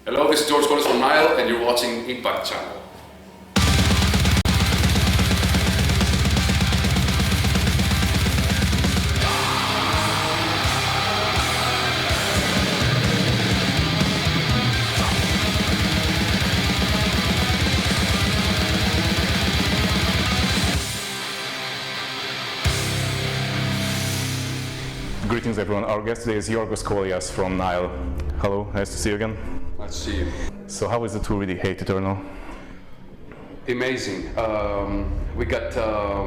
Hello, this is Georgios from Nile, and you're watching Impact Channel. Greetings everyone, our guest today is Georgios Kollias from Nile. Hello, nice to see you again. Nice to see you. So how is the tour with the Hate Eternal? Amazing. We got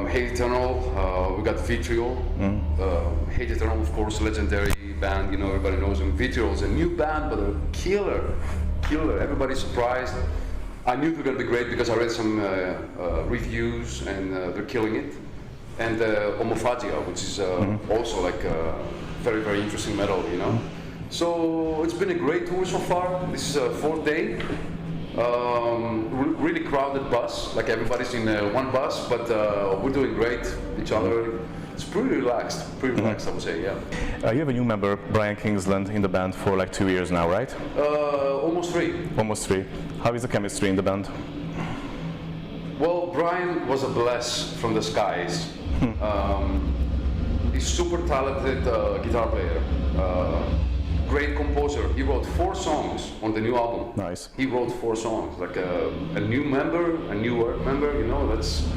Hate Eternal, we got Vitriol. Hate Eternal, of course, legendary band, you know, everybody knows them. Vitriol is a new band, but a killer. Everybody's surprised. I knew they were going to be great because I read some reviews and they're killing it. And Homophagia, which is also like very, very interesting metal, you know. So it's been a great tour so far. This is fourth day. Really crowded bus, like everybody's in one bus, but we're doing great. Each other. It's pretty relaxed, I would say, yeah. You have a new member, Brian Kingsland, in the band for like 2 years now, right? Almost three. Almost 3. How is the chemistry in the band? Well, Brian was a bless from the skies. He's super talented guitar player, great composer. He wrote 4 songs on the new album. Nice. He wrote 4 songs, like a new member, a newer member, you know, that's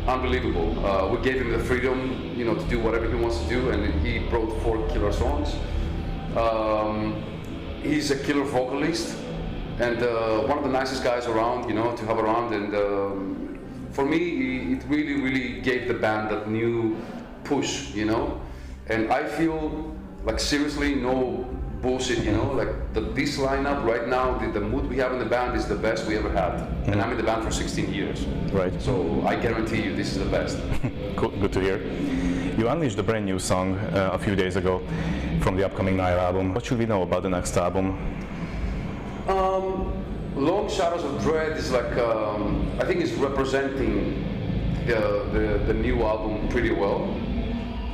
unbelievable. We gave him the freedom, you know, to do whatever he wants to do, and he wrote 4 killer songs. He's a killer vocalist, and one of the nicest guys around, you know, to have around, and for me, it really gave the band that new push, you know, and I feel like seriously no bullshit, you know, like this lineup right now, the mood we have in the band is the best we ever had, and I'm in the band for 16 years. Right. So I guarantee you this is the best. Cool. Good to hear. You unleashed a brand new song a few days ago from the upcoming Nile album. What should we know about the next album? Long Shadows of Dread is like, I think it's representing the new album pretty well.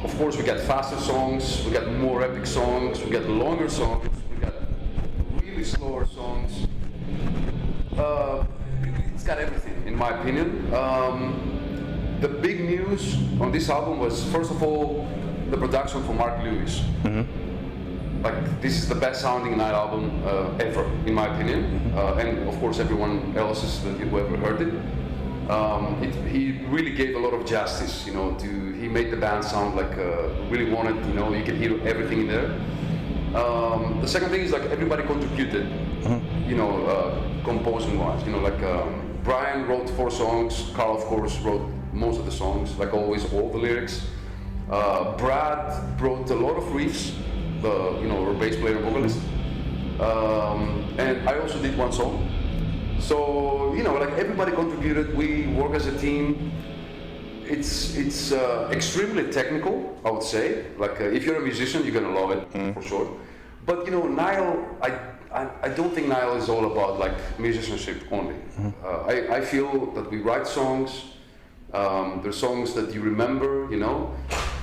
Of course, we got faster songs, we got more epic songs, we got longer songs, we got really slower songs. It's got everything, in my opinion. The big news on this album was, first of all, the production for Mark Lewis. Like, this is the best sounding Nile album ever, in my opinion, and of course everyone else's who ever heard it. He really gave a lot of justice, you know, he made the band sound like really wanted, you know, you can hear everything in there. The second thing is like everybody contributed, you know, composing wise, you know, like Brian wrote 4 songs, Carl of course wrote most of the songs, like always, all the lyrics. Brad wrote a lot of riffs. You know, our bass player and vocalist, and I also did 1 song. So, you know, like everybody contributed. We work as a team. It's extremely technical, I would say. Like if you're a musician, you're gonna love it for sure. But you know, Nile, I don't think Nile is all about like musicianship only. I feel that we write songs. They're songs that you remember, you know,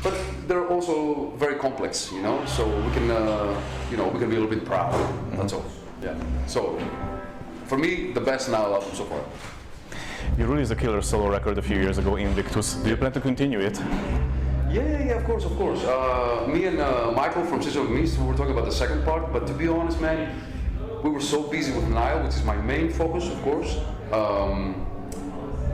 but they're also very complex, you know. So we can, you know, we can be a little bit proud. That's all. Yeah. So for me, the best Nile album so far. You released a killer solo record a few years ago, Invictus. Do you plan to continue it? Yeah, of course. Me and Michael from Sister of Mist, we were talking about the second part. But to be honest, man, we were so busy with Nile, which is my main focus, of course.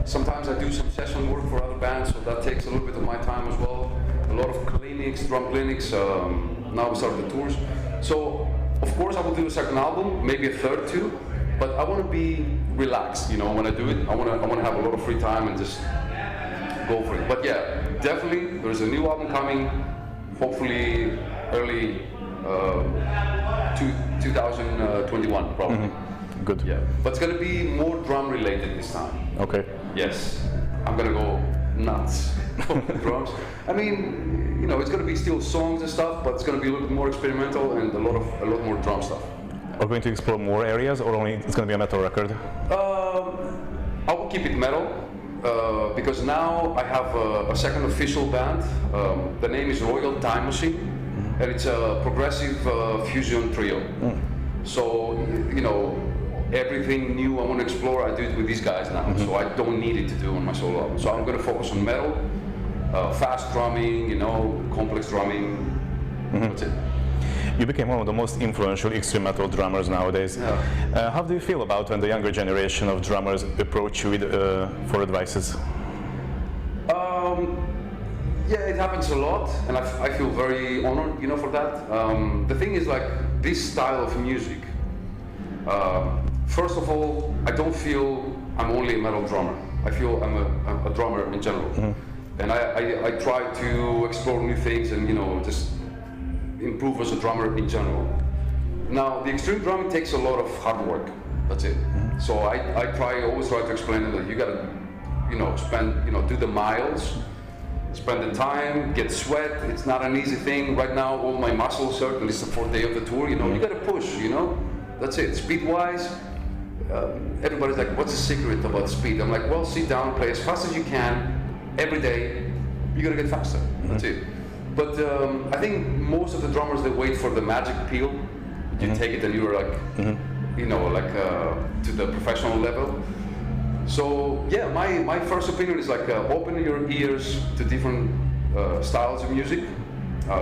Sometimes I do some session work for other bands, so that takes a little bit of my time as well. A lot of clinics, drum clinics. Now we started the tours. So, of course, I will do a second album, maybe a third too. But I want to be relaxed, you know, when I do it. I want to have a lot of free time and just go for it. But yeah, definitely, there's a new album coming. Hopefully, early 2021, probably. Good. Yeah, but it's gonna be more drum related this time. Okay. Yes, I'm gonna go nuts on the drums. I mean, you know, it's gonna be still songs and stuff, but it's gonna be a little bit more experimental and a lot more drum stuff. Are we going to explore more areas, or only it's going to be a metal record? I will keep it metal because now I have a second official band. The name is Royal Time Machine, and it's a progressive fusion trio. So, you know, everything new I want to explore, I do it with these guys now. So I don't need it to do on my solo album. So I'm going to focus on metal, fast drumming, you know, complex drumming. That's it. You became one of the most influential extreme metal drummers nowadays. Yeah. How do you feel about when the younger generation of drummers approach you with, for advices? Yeah, it happens a lot, and I feel very honored, you know, for that. The thing is, like, this style of music, first of all, I don't feel I'm only a metal drummer. I feel I'm a drummer in general. And I try to explore new things and, you know, just improve as a drummer in general. Now, the extreme drumming takes a lot of hard work. That's it. So I always try to explain it that you gotta, you know, do the miles, spend the time, get sweat. It's not an easy thing. Right now, all my muscles hurt, and it's the fourth day of the tour. You know, you gotta push. You know, that's it. Speed-wise, everybody's like, "What's the secret about speed?" I'm like, "Well, sit down, play as fast as you can, every day. You gotta get faster. That's it." But I think most of the drummers, they wait for the magic pill. You take it and you're like, you know, like to the professional level. So yeah, my first opinion is like open your ears to different styles of music.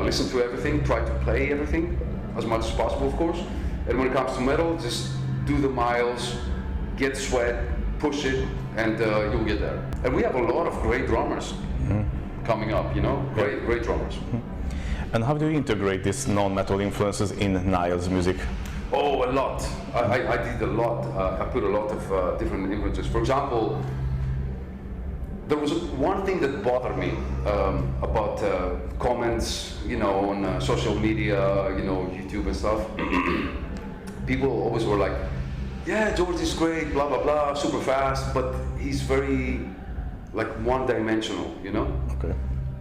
Listen to everything, try to play everything as much as possible, of course. And when it comes to metal, just do the miles, get sweat, push it, and you'll get there. And we have a lot of great drummers coming up, you know, great drummers. And how do you integrate these non-metal influences in Nile's music? Oh, a lot. I did a lot. I put a lot of different influences. For example, there was one thing that bothered me about comments, you know, on social media, you know, YouTube and stuff. People always were like, "Yeah, George is great, blah blah blah, super fast, but he's very like one-dimensional," you know. Okay.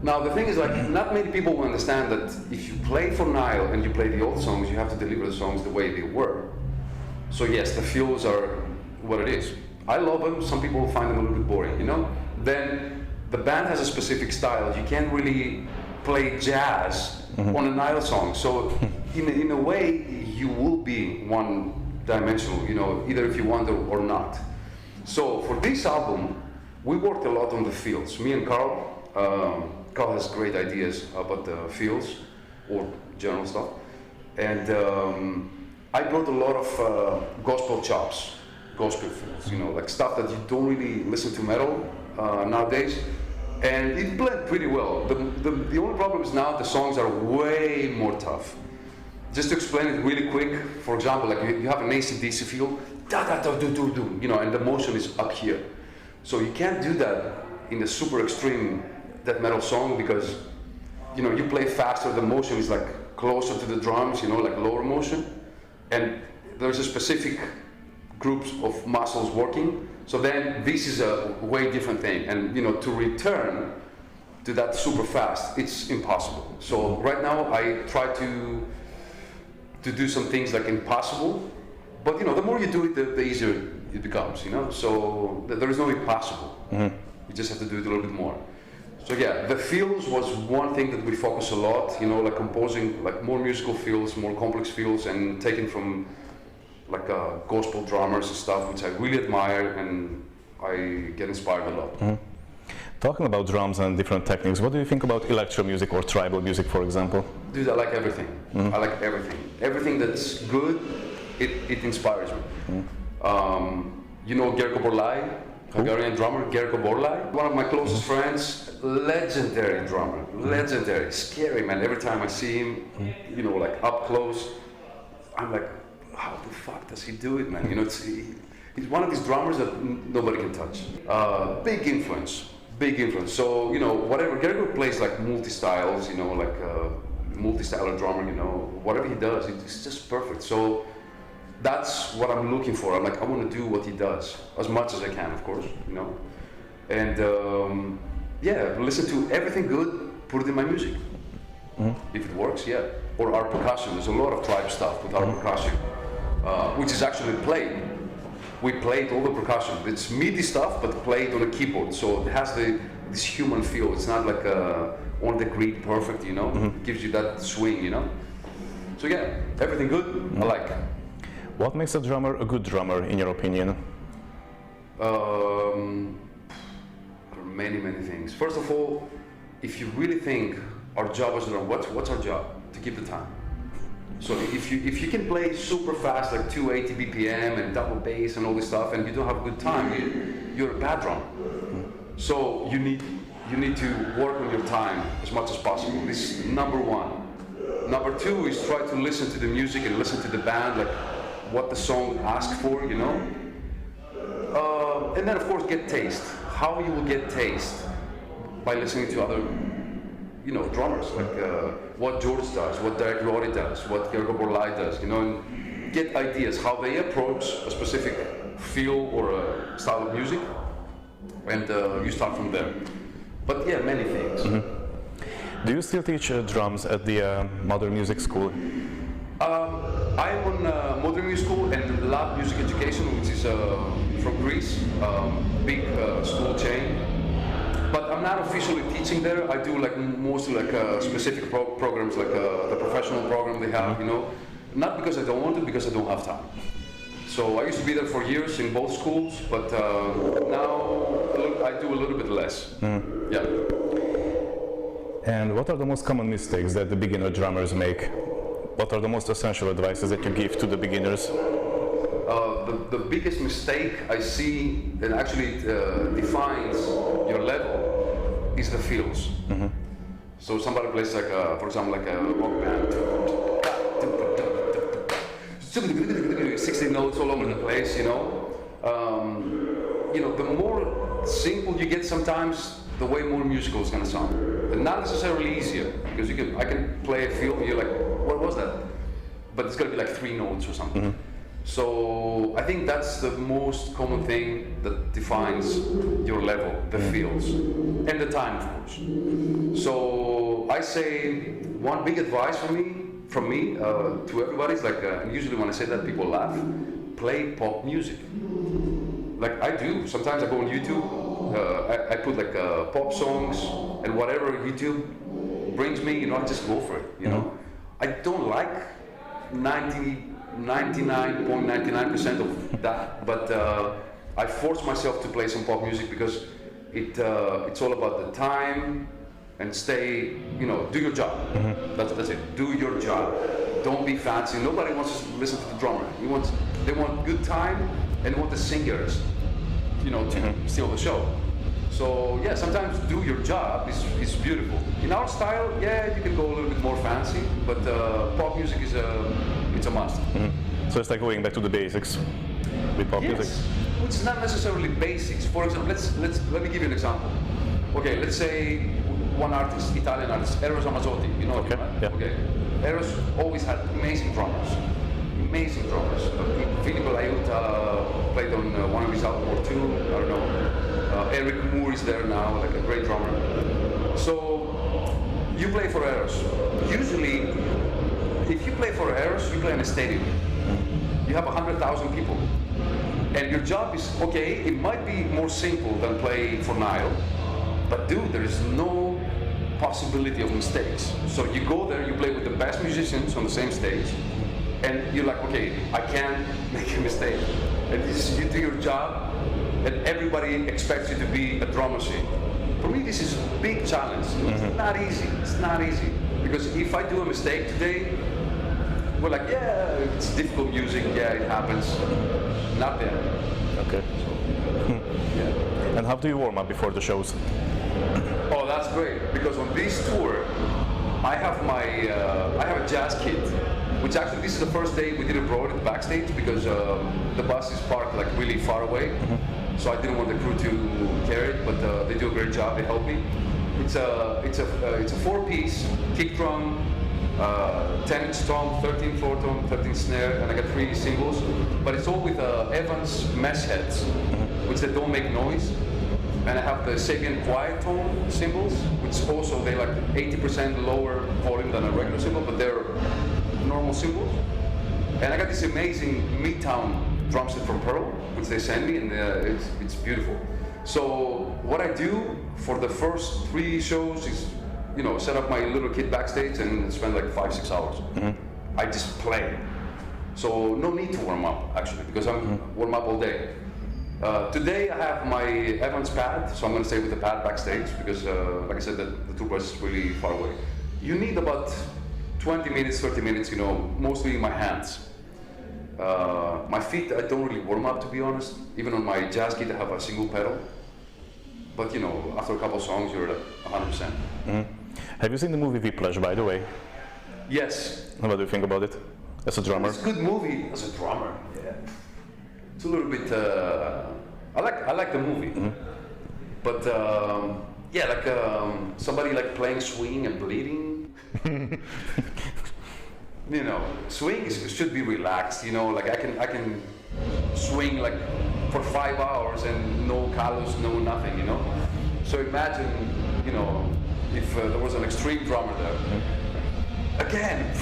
Now the thing is, like, not many people will understand that if you play for Nile and you play the old songs, you have to deliver the songs the way they were. So yes, the feels are what it is. I love them. Some people will find them a little bit boring, you know. Then the band has a specific style. You can't really play jazz on a Nile song. So in a way, you will be one-dimensional, you know, either if you want or not. So for this album, we worked a lot on the feels. Me and Carl. Carl has great ideas about the feels or general stuff, and I brought a lot of gospel chops, gospel feels, you know, like stuff that you don't really listen to metal nowadays, and it blended pretty well. The only problem is now the songs are way more tough. Just to explain it really quick, for example, like you have an AC/DC feel, da da da do do do, you know, and the motion is up here, so you can't do that in a super extreme death metal song because, you know, you play faster, the motion is like closer to the drums, you know, like lower motion, and there's a specific groups of muscles working, so then this is a way different thing, and, you know, to return to that super fast, it's impossible. So right now I try to do some things like impossible, but, you know, the more you do it, the easier it becomes, you know, so there is no impossible. You just have to do it a little bit more. So yeah, the feels was one thing that we focus a lot, you know, like composing like more musical feels, more complex feels, and taken from like gospel drummers and stuff, which I really admire, and I get inspired a lot. Talking about drums and different techniques, what do you think about electro music or tribal music, for example? Dude, I like everything. I like everything. Everything that's good, it inspires me. You know Gerko Borlai? Hungarian drummer, Gerko Borlai. One of my closest friends, legendary drummer, legendary, scary man. Every time I see him, you know, like up close, I'm like, how the fuck does he do it, man? You know, he's one of these drummers that nobody can touch. Big influence, big influence. So, you know, whatever, Gerko plays like multi-styles, you know, like multi-styler drummer, you know, whatever he does, it's just perfect. So, that's what I'm looking for. I'm like, I want to do what he does as much as I can, of course, you know. And yeah, listen to everything good, put it in my music. If it works, yeah. Or our percussion. There's a lot of tribe stuff with our percussion, which is actually played. We played all the percussion. It's MIDI stuff, but played on a keyboard. So it has this human feel. It's not like on the grid perfect, you know. It gives you that swing, you know. So yeah, everything good. I like. What makes a drummer a good drummer, in your opinion? There are many things. First of all, if you really think our job as a drummer, what's our job? To keep the time. So if you can play super fast, like 280 BPM and double bass and all this stuff, and you don't have a good time, you're a bad drummer. So you need to work on your time as much as possible. This is number one. Number two is try to listen to the music and listen to the band, like what the song asks for, you know. And then of course get taste. How you will get taste? By listening to other, you know, drummers, like what Georgios does, what Nilotic Rites does, what Kollias does, you know, and get ideas how they approach a specific feel or a style of music, and you start from there. But yeah, many things. Do you still teach drums at the Modern Music School? I'm on Modern Music School and Lab Music Education, which is from Greece, big school chain. But I'm not officially teaching there. I do like mostly like specific programs, like the professional program they have, you know. Not because I don't want to, because I don't have time. So I used to be there for years in both schools, but now I do a little bit less. Yeah. And what are the most common mistakes that the beginner drummers make? What are the most essential advices that you give to the beginners? The biggest mistake I see, and actually defines your level, is the feels. So somebody plays like, for example, like a rock band. 60 notes all over the place, you know. The more simple you get sometimes, the way more musical it's gonna sound. And not necessarily easier, because I can play a feel and you're like, what was that? But it's gonna be like 3 notes or something. So I think that's the most common thing that defines your level, the feels, and the time, of course. So I say one big advice from me to everybody is like, and usually when I say that, people laugh. Play pop music. Like I do. Sometimes I go on YouTube. I put like pop songs and whatever YouTube brings me, you know, I just go for it. You know, I don't like 99.99% of that, but I force myself to play some pop music because it's all about the time and stay, you know, do your job. That's it. Do your job. Don't be fancy. Nobody wants to listen to the drummer. They want good time and want the singers, you know, to steal the show. So yeah, sometimes do your job is beautiful. In our style, yeah, you can go a little bit more fancy, but pop music is it's a must. So it's like going back to the basics with pop music. Which is not necessarily basics. For example, let me give you an example. Okay, let's say one artist, Italian artist, Eros Ramazzotti. You know him, right? Yeah. Okay. Eros always had amazing drummers. Amazing drummers. Filippo Laiuta played on one of his albums or two. I don't know. Eric Moore is there now, like a great drummer. So you play for Eros. Usually, if you play for Eros, you play in a stadium. You have 100,000 people. And your job is, okay, it might be more simple than playing for Nile, but dude, there is no possibility of mistakes. So you go there, you play with the best musicians on the same stage, and you're like, okay, I can't make a mistake. And you do your job, and everybody expects you to be a drum machine. For me, this is a big challenge. It's not easy. It's not easy. Because if I do a mistake today, we're like, yeah, it's difficult music, yeah, it happens. Not there. Okay. Yeah. And how do you warm up before the shows? Oh, that's great. Because on this tour, I have I have a jazz kit, which actually this is the first day we didn't brought it backstage because the bus is parked like really far away. So I didn't want the crew to carry it, but they do a great job. They help me. It's a 4-piece kick drum, 10-inch tom, 13 floor tom, 13 snare, and I got 3 cymbals. But it's all with Evans mesh heads, which they don't make noise. And I have the Sabian quiet tone cymbals, which also they like 80% lower volume than a regular cymbal, but they're normal cymbals. And I got this amazing Midtown drum set from Pearl, which they send me, and it's beautiful. So what I do for the first 3 shows is, you know, set up my little kit backstage and spend like 5-6 hours. I just play. So no need to warm up actually, because I'm warm up all day. Today I have my Evans pad, so I'm going to stay with the pad backstage because, like I said, the tour bus is really far away. You need about 20 minutes, 30 minutes, you know, mostly in my hands. My feet, I don't really warm up, to be honest. Even on my jazz kit, I have a single pedal. But you know, after a couple of songs, you're at 100%. Have you seen the movie Whiplash, by the way? Yes. What do you think about it as a drummer? It's a good movie as a drummer. Yeah. It's a little bit. I like the movie, but yeah, like somebody like playing swing and bleeding. You know, swing should be relaxed. You know, like I can swing like for 5 hours and no callus, no nothing. You know. So imagine, you know, if there was an extreme drummer there. Again,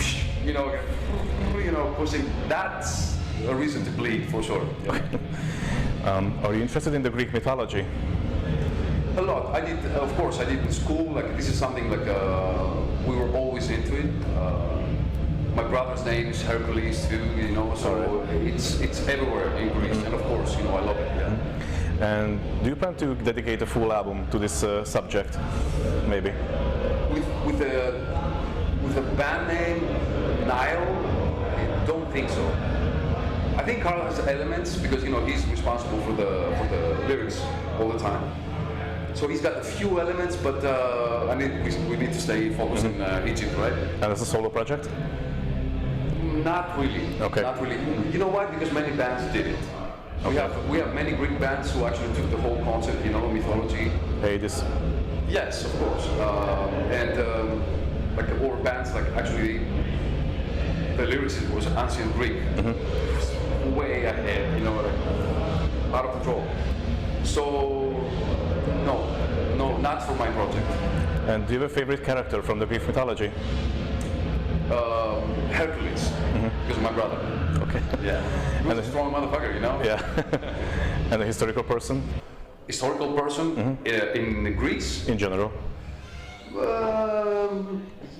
you know, pushing. That's a reason to bleed for sure. Are you interested in the Greek mythology? A lot. I did, of course, I did in school. Like this is something like we were always into it. My brother's name is Hercules too, you know. So it's everywhere in Greece, and of course, you know, I love it. Yeah. And do you plan to dedicate a full album to this subject, maybe? With a band name, Nile, I don't think so. I think Carl has elements because, you know, he's responsible for the lyrics all the time. So he's got a few elements, but we need to stay focused in Egypt, right? And as a solo project? Not really. Okay. Not really. You know why? Because many bands did it. We have many Greek bands who actually took the whole concept, you know, mythology. Hades. Yes, of course. Like or bands like actually the lyrics was ancient Greek, way ahead, you know, like out of control. So no, not for my project. And do you have a favorite character from the Greek mythology? Hercules, because of my brother. Okay. Yeah. He was a strong motherfucker, you know. Yeah. And a historical person? Historical person in Greece? In general?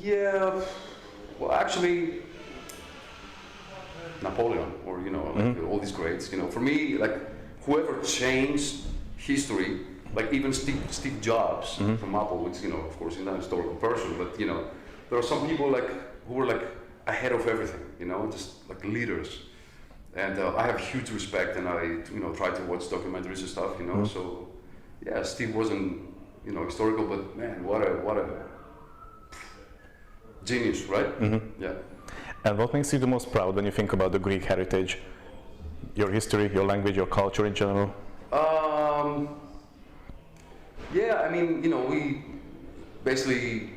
Yeah. Well, actually, Napoleon, or you know, like all these greats. You know, for me, like whoever changed history, like even Steve Jobs from Apple, which you know, of course, he's not a historical person, but you know, there are some people like who were like ahead of everything. You know, just like leaders. And I have huge respect, and I, you know, try to watch documentaries and stuff, you know. So, yeah, Steve wasn't, you know, historical, but man, what a genius, right? Yeah. And what makes you the most proud when you think about the Greek heritage, your history, your language, your culture in general? Yeah, I mean, you know, we basically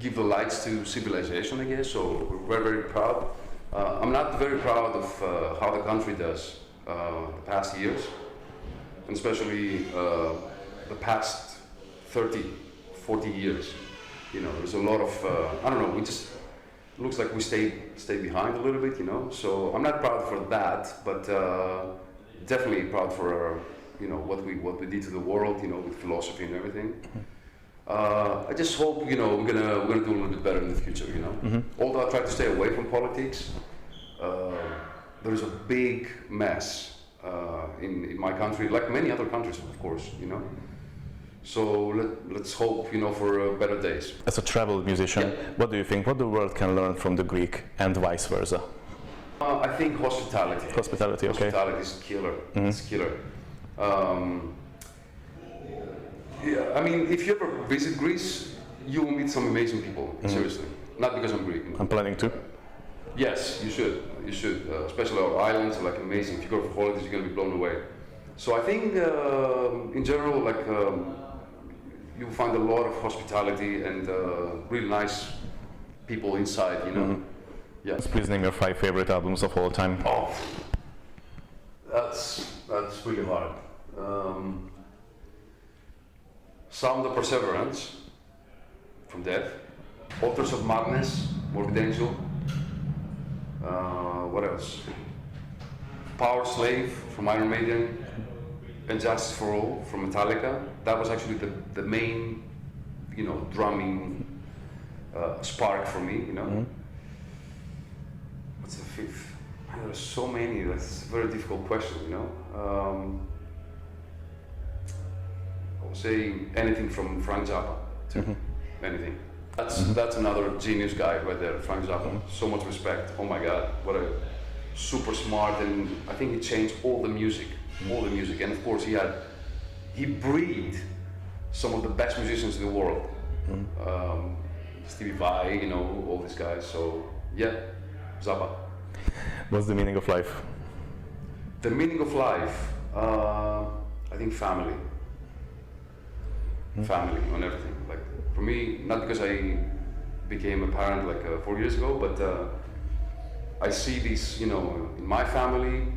give the lights to civilization, I guess. So we're very, very proud. I'm not very proud of how the country does the past years, and especially the past 30, 40 years. You know, there's a lot of, I don't know, we just, looks like we stay behind a little bit, you know, so I'm not proud for that, but definitely proud for, you know, what we did to the world, you know, with philosophy and everything. I just hope, you know, we're gonna do a little bit better in the future, you know. Although I try to stay away from politics, there is a big mess in my country, like many other countries, of course, you know. So let's hope, you know, for better days. As a travel musician, what do you think? What the world can learn from the Greek and vice versa? I think hospitality. Hospitality, okay. Hospitality is killer. It's killer. Yeah, I mean, if you ever visit Greece, you will meet some amazing people. Seriously, not because I'm Greek. You know? I'm planning to. Yes, you should. You should. Especially our islands are like amazing. If you go for holidays, you're gonna be blown away. So I think, in general, like you'll find a lot of hospitality and really nice people inside. You know. Yeah. Please name your 5 favorite albums of all time. Oh, that's really hard. Sound of Perseverance from Death, Authors of Madness, Morbid Angel. What else? Power Slave from Iron Maiden, and Justice for All from Metallica. That was actually the main, you know, drumming spark for me. You know. What's the 5th? There are so many. That's a very difficult question, you know. I would say anything from Frank Zappa to anything. That's another genius guy right there, Frank Zappa. So much respect. Oh my God, what a super smart, and I think he changed all the music, and of course he breathed some of the best musicians in the world. Stevie Vai, you know, all these guys. So yeah, Zappa. What's the meaning of life? The meaning of life, I think family. Family on everything. Like for me, not because I became a parent like 4 years ago, but I see this, you know, in my family.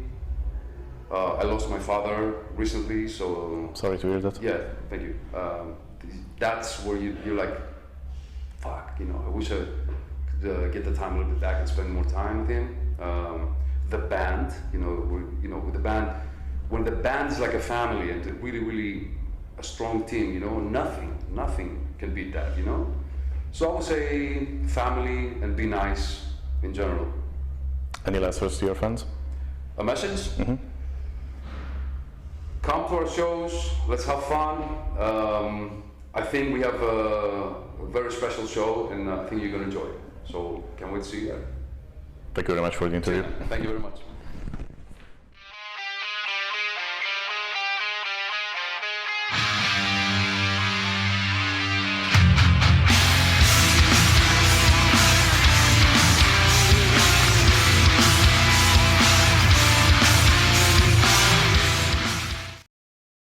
I lost my father recently, so. Sorry to hear that. Yeah, thank you. That's where you're like, fuck, you know, I wish I could get the time a little bit back and spend more time with him. The band, you know, with the band, when the band is like a family and really a strong team, you know, nothing can beat that, you know. So I would say family and be nice in general. Any last words to your fans? A message? Come to our shows, let's have fun. I think we have a very special show and I think you're going to enjoy it. So can't wait to see you there. Thank you very much for the interview. Thank you very much.